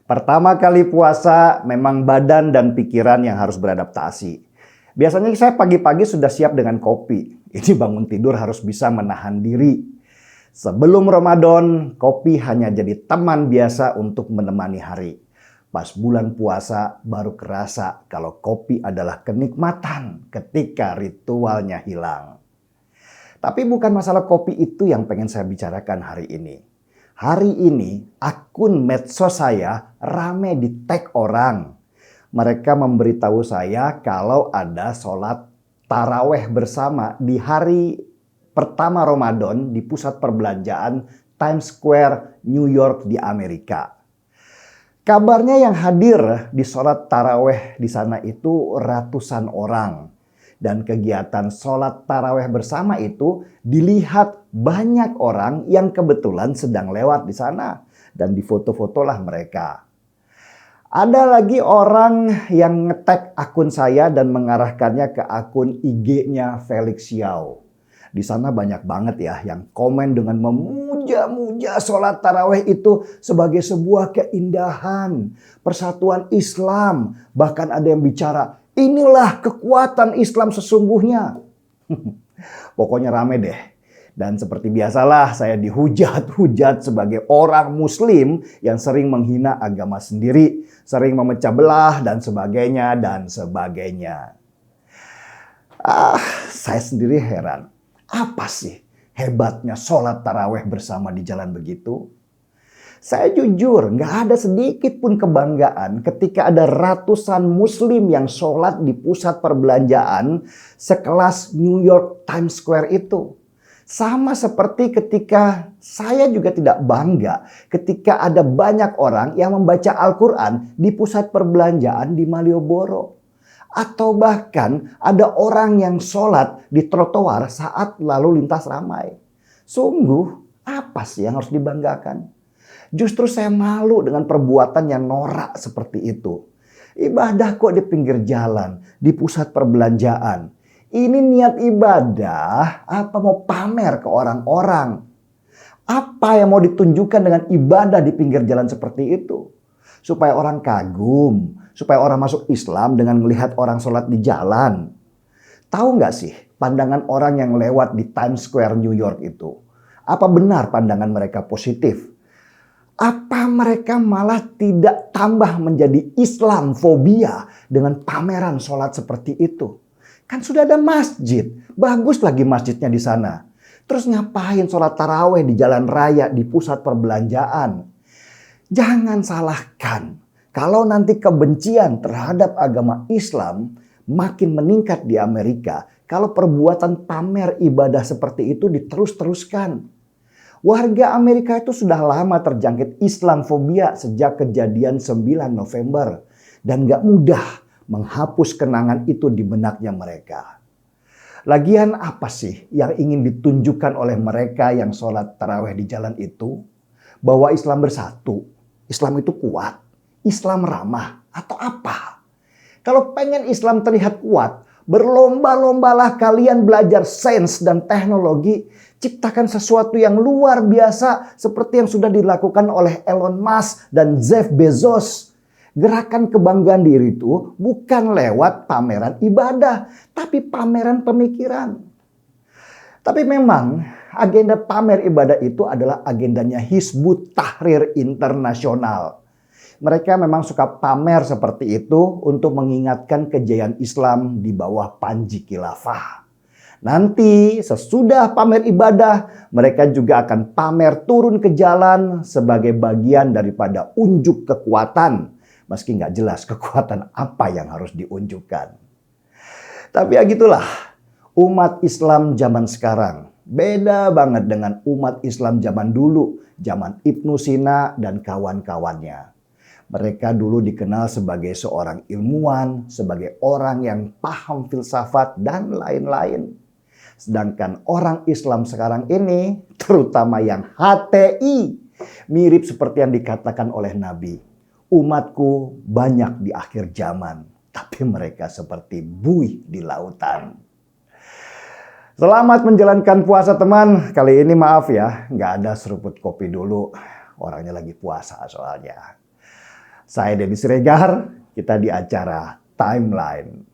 Pertama kali puasa, memang badan dan pikiran yang harus beradaptasi. Biasanya saya pagi-pagi sudah siap dengan kopi. Ini bangun tidur harus bisa menahan diri. Sebelum Ramadan, kopi hanya jadi teman biasa untuk menemani hari. Pas bulan puasa, baru kerasa kalau kopi adalah kenikmatan ketika ritualnya hilang. Tapi bukan masalah kopi itu yang pengen saya bicarakan hari ini. Hari ini akun medsos saya rame di-tag orang. Mereka memberitahu saya kalau ada sholat taraweh bersama di hari pertama Ramadan di pusat perbelanjaan Times Square, New York di Amerika. Kabarnya yang hadir di sholat taraweh di sana itu ratusan orang. Dan kegiatan sholat taraweh bersama itu dilihat banyak orang yang kebetulan sedang lewat di sana. Dan difoto-fotolah mereka. Ada lagi orang yang nge-tag akun saya dan mengarahkannya ke akun IG-nya Felix Xiao. Di sana banyak banget ya yang komen dengan memuja-muja sholat taraweh itu sebagai sebuah keindahan, persatuan Islam. Bahkan ada yang bicara, inilah kekuatan Islam sesungguhnya. Pokoknya rame deh. Dan seperti biasalah saya dihujat-hujat sebagai orang muslim yang sering menghina agama sendiri. Sering memecah belah dan sebagainya dan sebagainya. Saya sendiri heran. Apa sih hebatnya sholat taraweh bersama di jalan begitu? Saya jujur nggak ada sedikit pun kebanggaan ketika ada ratusan muslim yang sholat di pusat perbelanjaan sekelas New York Times Square itu. Sama seperti ketika saya juga tidak bangga ketika ada banyak orang yang membaca Al-Quran di pusat perbelanjaan di Malioboro. Atau bahkan ada orang yang sholat di trotoar saat lalu lintas ramai. Sungguh apa sih yang harus dibanggakan? Justru saya malu dengan perbuatan yang norak seperti itu. Ibadah kok di pinggir jalan, di pusat perbelanjaan. Ini niat ibadah apa mau pamer ke orang-orang? Apa yang mau ditunjukkan dengan ibadah di pinggir jalan seperti itu? Supaya orang kagum, supaya orang masuk Islam dengan melihat orang sholat di jalan. Tahu nggak sih pandangan orang yang lewat di Times Square New York itu? Apa benar pandangan mereka positif? Apa mereka malah tidak tambah menjadi Islamfobia dengan pameran sholat seperti itu? Kan sudah ada masjid, bagus lagi masjidnya di sana. Terus ngapain sholat taraweh di jalan raya di pusat perbelanjaan? Jangan salahkan, kalau nanti kebencian terhadap agama Islam makin meningkat di Amerika, kalau perbuatan pamer ibadah seperti itu diterus-teruskan. Warga Amerika itu sudah lama terjangkit Islamfobia sejak kejadian 9 November. Dan gak mudah menghapus kenangan itu di benaknya mereka. Lagian apa sih yang ingin ditunjukkan oleh mereka yang sholat taraweh di jalan itu? Bahwa Islam bersatu, Islam itu kuat, Islam ramah, atau apa? Kalau pengen Islam terlihat kuat, berlomba-lombalah kalian belajar sains dan teknologi, ciptakan sesuatu yang luar biasa seperti yang sudah dilakukan oleh Elon Musk dan Jeff Bezos. Gerakan kebanggaan diri itu bukan lewat pameran ibadah, tapi pameran pemikiran. Tapi memang agenda pamer ibadah itu adalah agendanya Hizbut Tahrir Internasional. Mereka memang suka pamer seperti itu untuk mengingatkan kejayaan Islam di bawah panji khilafah. Nanti sesudah pamer ibadah, mereka juga akan pamer turun ke jalan sebagai bagian daripada unjuk kekuatan. Meski nggak jelas kekuatan apa yang harus diunjukkan. Tapi ya gitulah, umat Islam zaman sekarang beda banget dengan umat Islam zaman dulu, zaman Ibnu Sina dan kawan-kawannya. Mereka dulu dikenal sebagai seorang ilmuwan, sebagai orang yang paham filsafat dan lain-lain. Sedangkan orang Islam sekarang ini, terutama yang HTI, mirip seperti yang dikatakan oleh Nabi. Umatku banyak di akhir zaman, tapi mereka seperti buih di lautan. Selamat menjalankan puasa teman. Kali ini maaf ya, nggak ada seruput kopi dulu. Orangnya lagi puasa soalnya. Saya Denny Siregar, kita di acara Timeline.